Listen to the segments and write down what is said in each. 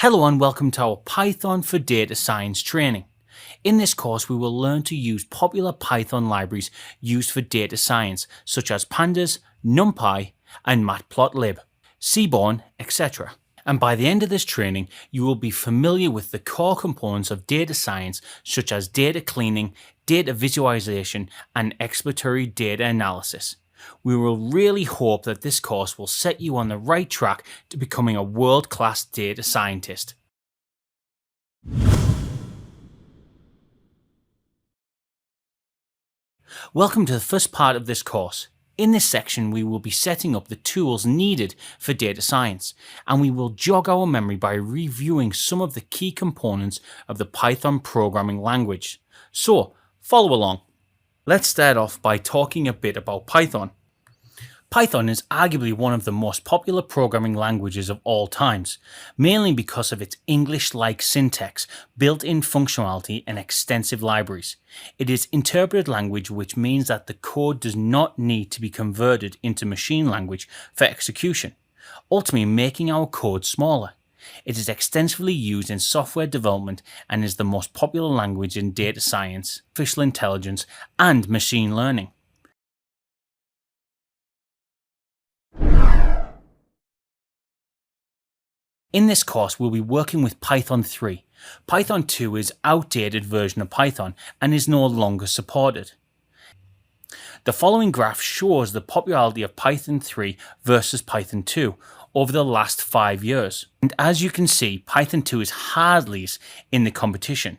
Hello and welcome to our Python for Data Science training. In this course we will learn to use popular Python libraries used for data science such as Pandas, NumPy and Matplotlib, Seaborn, etc. And by the end of this training you will be familiar with the core components of data science such as data cleaning, data visualization and exploratory data analysis. We will really hope that this course will set you on the right track to becoming a world-class data scientist. Welcome to the first part of this course. In this section we will be setting up the tools needed for data science, and we will jog our memory by reviewing some of the key components of the Python programming language. So, follow along. Let's start off by talking a bit about Python. Python is arguably one of the most popular programming languages of all times, mainly because of its English-like syntax, built-in functionality and extensive libraries. It is interpreted language, which means that the code does not need to be converted into machine language for execution, ultimately making our code smaller. It is extensively used in software development and is the most popular language in data science, artificial intelligence, and machine learning. In this course, we'll be working with Python 3. Python 2 is an outdated version of Python and is no longer supported. The following graph shows the popularity of Python 3 versus Python 2 over the last 5 years. And as you can see, Python 2 is hardly in the competition.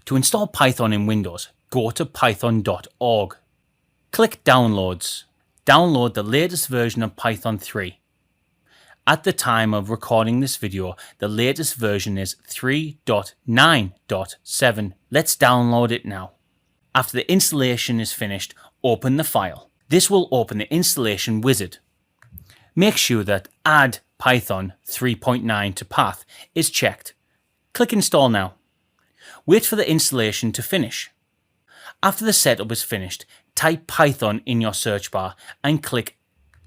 To install Python in Windows, go to python.org. Click Downloads. Download the latest version of Python 3. At the time of recording this video, the latest version is 3.9.7. Let's download it now. After the installation is finished, open the file. This will open the installation wizard. Make sure that Add Python 3.9 to Path is checked. Click Install now. Wait for the installation to finish. After the setup is finished, type Python in your search bar and click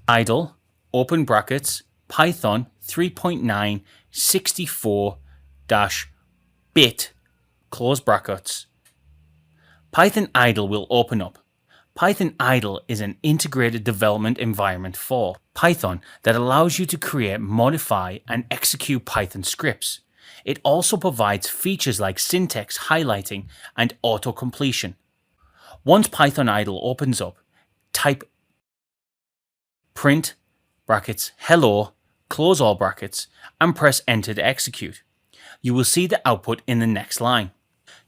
idle, open brackets, Python 3.9 64-bit, close brackets. Python idle will open up. Python idle is an integrated development environment for Python that allows you to create, modify, and execute Python scripts. It also provides features like syntax highlighting and auto-completion. Once Python idle opens up, type print brackets hello, close all brackets, and press enter to execute. You will see the output in the next line.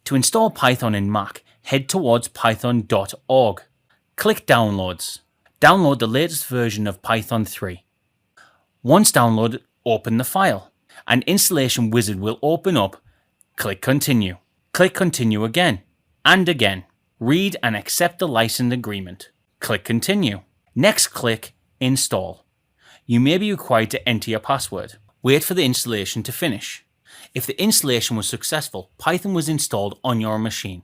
To install Python in Mac, head towards python.org. Click Downloads. Download the latest version of Python 3. Once downloaded, open the file. An installation wizard will open up. Click Continue. Click Continue again and again. Read and accept the license agreement. Click Continue. Next, click Install. You may be required to enter your password. Wait for the installation to finish. If the installation was successful, Python was installed on your machine.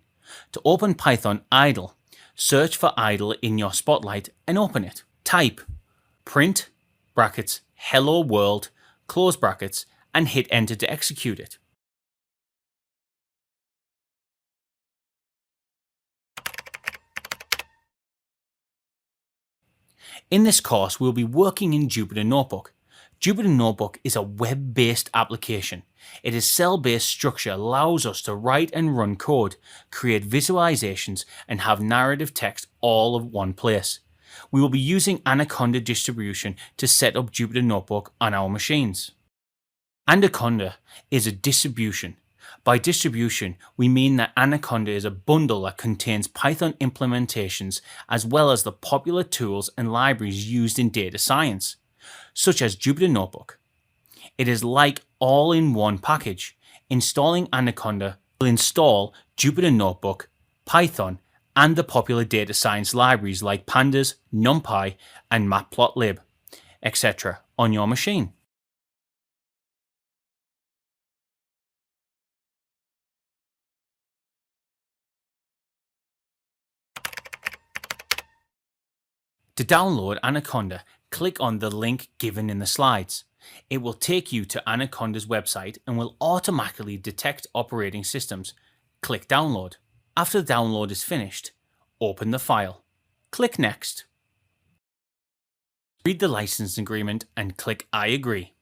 To open Python idle, search for idle in your Spotlight and open it. Type print brackets hello world, close brackets, and hit enter to execute it. In this course, we'll be working in Jupyter Notebook. Jupyter Notebook is a web-based application. Its cell-based structure allows us to write and run code, create visualizations, and have narrative text all in one place. We will be using Anaconda distribution to set up Jupyter Notebook on our machines. Anaconda is a distribution. By distribution, we mean that Anaconda is a bundle that contains Python implementations as well as the popular tools and libraries used in data science, such as Jupyter Notebook. It is like all-in-one package. Installing Anaconda will install Jupyter Notebook, Python, and the popular data science libraries like Pandas, NumPy, and Matplotlib, etc. on your machine. To download Anaconda, click on the link given in the slides. It will take you to Anaconda's website and will automatically detect operating systems. Click Download. After the download is finished, open the file. Click Next. Read the license agreement and click I agree.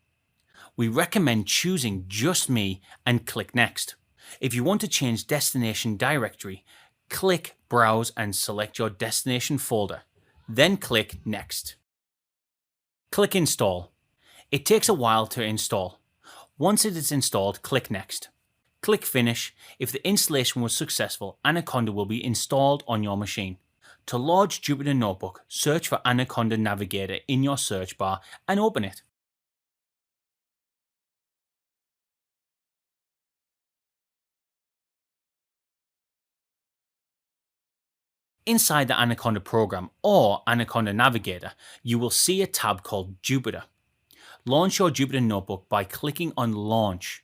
We recommend choosing Just Me and click Next. If you want to change destination directory, click Browse and select your destination folder. Then click Next. Click Install. It takes a while to install. Once it is installed, click Next. Click Finish. If the installation was successful, Anaconda will be installed on your machine. To launch Jupyter Notebook, search for Anaconda Navigator in your search bar and open it. Inside the Anaconda program or Anaconda Navigator, you will see a tab called Jupyter. Launch your Jupyter Notebook by clicking on Launch.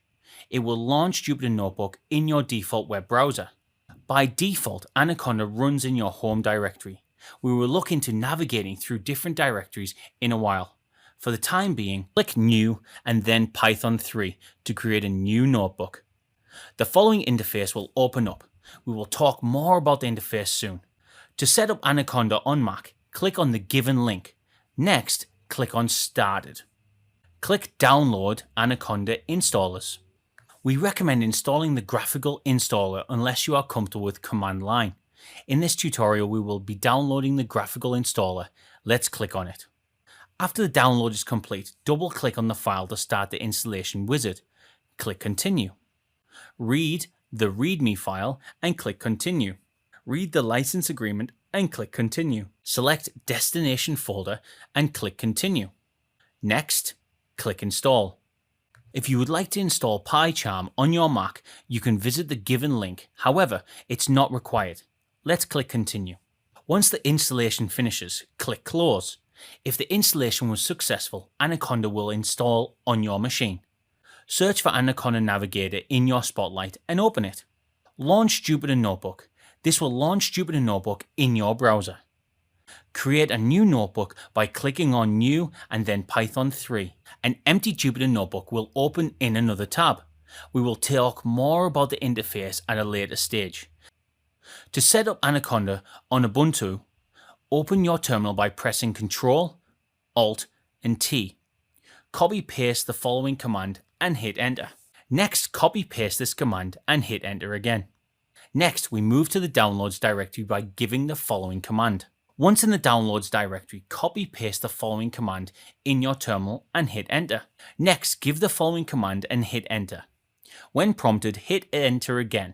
It will launch Jupyter Notebook in your default web browser. By default, Anaconda runs in your home directory. We will look into navigating through different directories in a while. For the time being, click New and then Python 3 to create a new notebook. The following interface will open up. We will talk more about the interface soon. To set up Anaconda on Mac, click on the given link. Next, click on Started. Click Download Anaconda Installers. We recommend installing the graphical installer unless you are comfortable with command line. In this tutorial, we will be downloading the graphical installer. Let's click on it. After the download is complete, double-click on the file to start the installation wizard. Click Continue. Read the README file and click Continue. Read the license agreement and click Continue. Select Destination folder and click Continue. Next, click Install. If you would like to install PyCharm on your Mac, you can visit the given link. However, it's not required. Let's click Continue. Once the installation finishes, click Close. If the installation was successful, Anaconda will install on your machine. Search for Anaconda Navigator in your Spotlight and open it. Launch Jupyter Notebook. This will launch Jupyter Notebook in your browser. Create a new notebook by clicking on New and then Python 3. An empty Jupyter Notebook will open in another tab. We will talk more about the interface at a later stage. To set up Anaconda on Ubuntu, open your terminal by pressing Ctrl, Alt, and T. Copy-paste the following command and hit Enter. Next, copy-paste this command and hit Enter again. Next, we move to the Downloads directory by giving the following command. Once in the Downloads directory, copy-paste the following command in your terminal and hit Enter. Next, give the following command and hit Enter. When prompted, hit Enter again.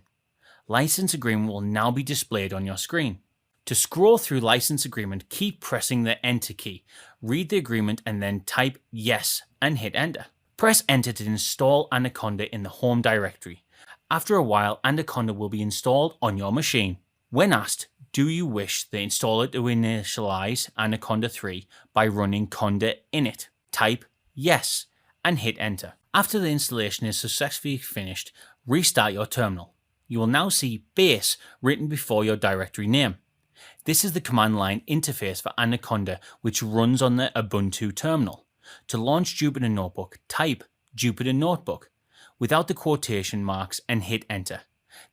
License agreement will now be displayed on your screen. To scroll through license agreement, keep pressing the Enter key. Read the agreement and then type Yes and hit Enter. Press Enter to install Anaconda in the home directory. After a while, Anaconda will be installed on your machine. When asked, do you wish the installer to initialize Anaconda 3 by running conda init? Type Yes and hit Enter. After the installation is successfully finished, restart your terminal. You will now see base written before your directory name. This is the command line interface for Anaconda, which runs on the Ubuntu terminal. To launch Jupyter Notebook, type Jupyter Notebook without the quotation marks and hit Enter.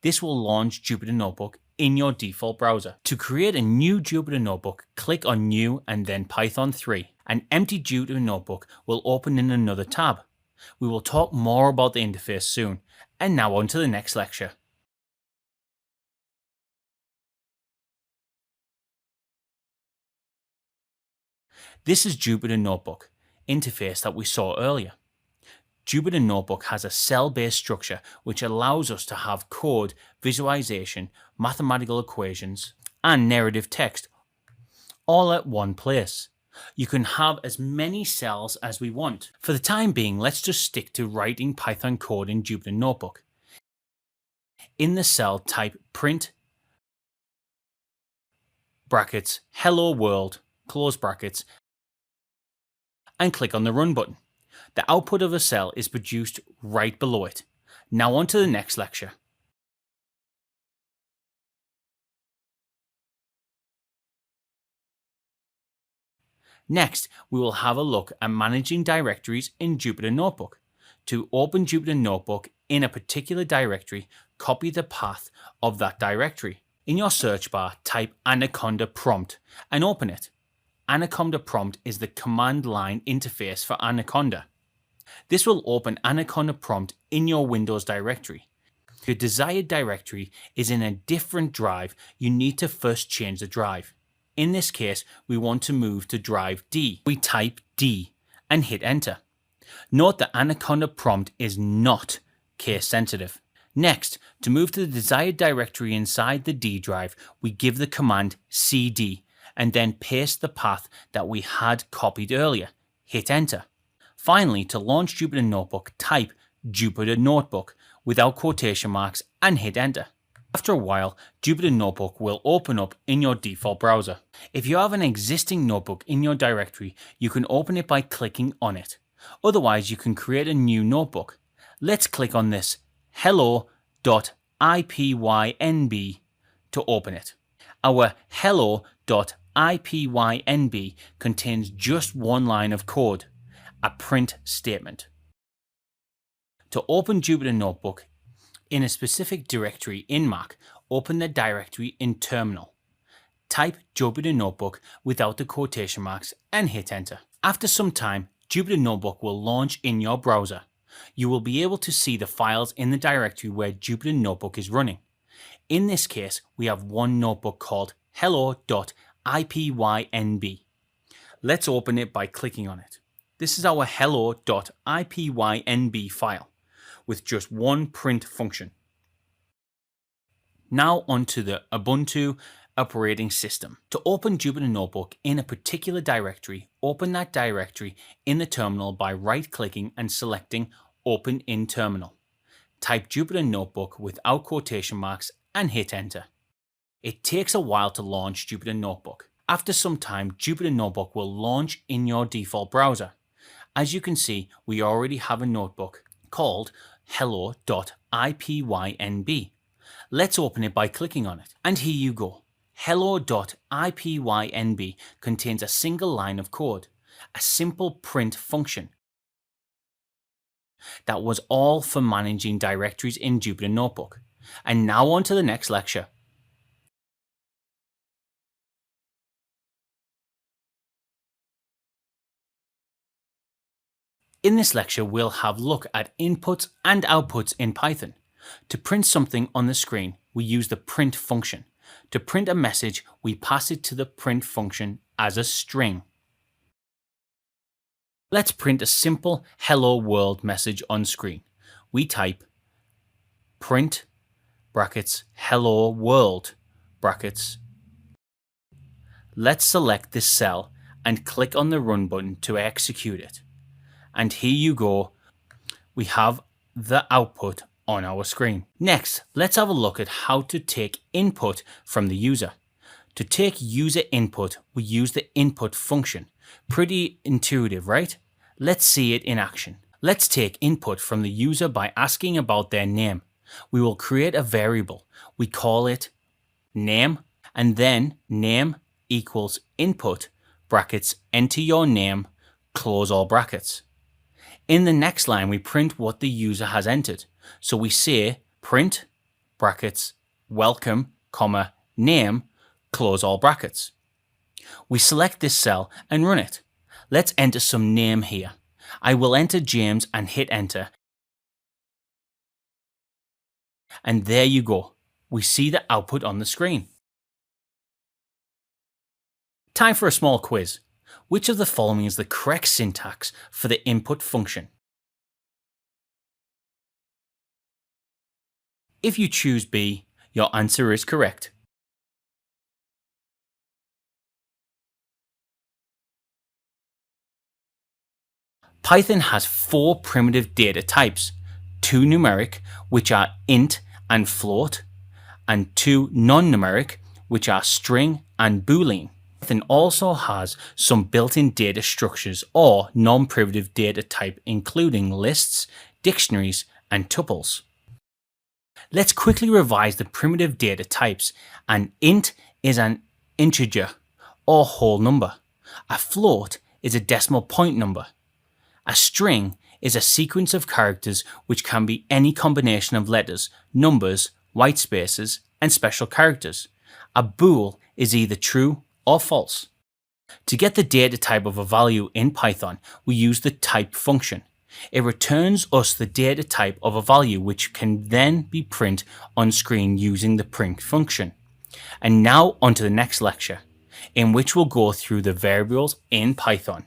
This will launch Jupyter Notebook in your default browser. To create a new Jupyter Notebook, click on New and then Python 3. An empty Jupyter Notebook will open in another tab. We will talk more about the interface soon. And now on to the next lecture. This is Jupyter Notebook interface that we saw earlier. Jupyter Notebook has a cell-based structure which allows us to have code, visualization, mathematical equations, and narrative text all at one place. You can have as many cells as we want. For the time being, let's just stick to writing Python code in Jupyter Notebook. In the cell, type print brackets hello world close brackets and click on the Run button. The output of a cell is produced right below it. Now on to the next lecture. Next, we will have a look at managing directories in Jupyter Notebook. To open Jupyter Notebook in a particular directory, copy the path of that directory. In your search bar, type Anaconda prompt and open it. Anaconda prompt is the command line interface for Anaconda. This will open Anaconda prompt in your Windows directory. If your desired directory is in a different drive, you need to first change the drive. In this case, we want to move to drive D. We type D and hit enter. Note that Anaconda prompt is not case sensitive. Next, to move to the desired directory inside the D drive, we give the command cd and then paste the path that we had copied earlier. Hit enter. Finally, to launch Jupyter Notebook, type Jupyter Notebook without quotation marks and hit enter. After a while, Jupyter Notebook will open up in your default browser. If you have an existing notebook in your directory, you can open it by clicking on it. Otherwise, you can create a new notebook. Let's click on this hello.ipynb to open it. Our hello.ipynb contains just one line of code, a print statement. To open Jupyter Notebook in a specific directory in Mac, open the directory in Terminal. Type Jupyter Notebook without the quotation marks and hit enter. After some time, Jupyter Notebook will launch in your browser. You will be able to see the files in the directory where Jupyter Notebook is running. In this case, we have one notebook called hello.ipynb. Let's open it by clicking on it. This is our hello.ipynb file with just one print function. Now onto the Ubuntu operating system. To open Jupyter Notebook in a particular directory, open that directory in the terminal by right-clicking and selecting Open in Terminal. Type Jupyter Notebook without quotation marks and hit enter. It takes a while to launch Jupyter Notebook. After some time, Jupyter Notebook will launch in your default browser. As you can see, we already have a notebook called hello.ipynb. Let's open it by clicking on it. And here you go. Hello.ipynb contains a single line of code, a simple print function. That was all for managing directories in Jupyter Notebook. And now on to the next lecture. In this lecture, we'll have a look at inputs and outputs in Python. To print something on the screen, we use the print function. To print a message, we pass it to the print function as a string. Let's print a simple hello world message on screen. We type print brackets hello world brackets. Let's select this cell and click on the run button to execute it. And here you go, we have the output on our screen. Next, let's have a look at how to take input from the user. To take user input, we use the input function. Pretty intuitive, right? Let's see it in action. Let's take input from the user by asking about their name. We will create a variable. We call it name, and then name equals input brackets enter your name, close all brackets. In the next line, we print what the user has entered. So we say print brackets welcome, comma, name, close all brackets. We select this cell and run it. Let's enter some name here. I will enter James and hit enter. And there you go. We see the output on the screen. Time for a small quiz. Which of the following is the correct syntax for the input function? If you choose B, your answer is correct. Python has 4 primitive data types, 2 numeric, which are int and float, and 2 non-numeric, which are string and boolean. Python also has some built-in data structures or non-primitive data type, including lists, dictionaries, and tuples. Let's quickly revise the primitive data types. An int is an integer or whole number. A float is a decimal point number. A string is a sequence of characters which can be any combination of letters, numbers, white spaces, and special characters. A bool is either true or false. To get the data type of a value in Python, we use the type function. It returns us the data type of a value which can then be printed on screen using the print function. And now on to the next lecture, in which we'll go through the variables in Python.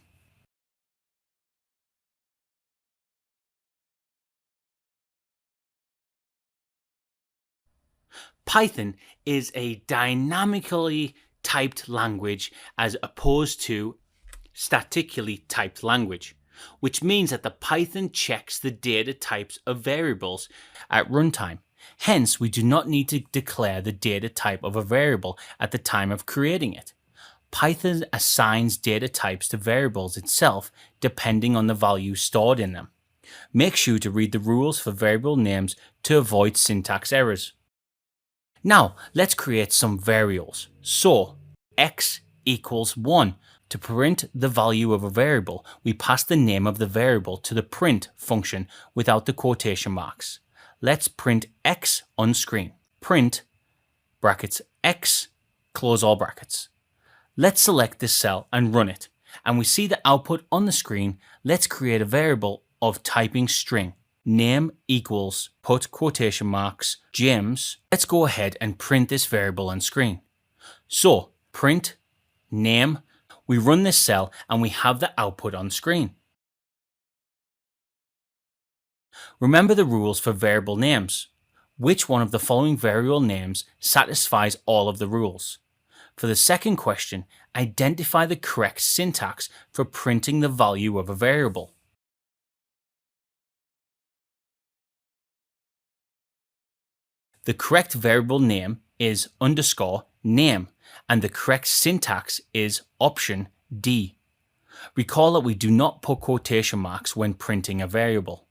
Python is a dynamically typed language as opposed to statically typed language, which means that the Python checks the data types of variables at runtime. Hence, we do not need to declare the data type of a variable at the time of creating it. Python assigns data types to variables itself depending on the values stored in them. Make sure to read the rules for variable names to avoid syntax errors. Now, let's create some variables. So, x equals 1. To print the value of a variable, we pass the name of the variable to the print function without the quotation marks. Let's print x on screen. Print, brackets, x, close all brackets. Let's select this cell and run it, and we see the output on the screen. Let's create a variable of typing string. Name equals, put quotation marks, James. Let's go ahead and print this variable on screen. So, print, name, we run this cell and we have the output on screen. Remember the rules for variable names. Which one of the following variable names satisfies all of the rules? For the second question, identify the correct syntax for printing the value of a variable. The correct variable name is _name, and the correct syntax is option D. Recall that we do not put quotation marks when printing a variable.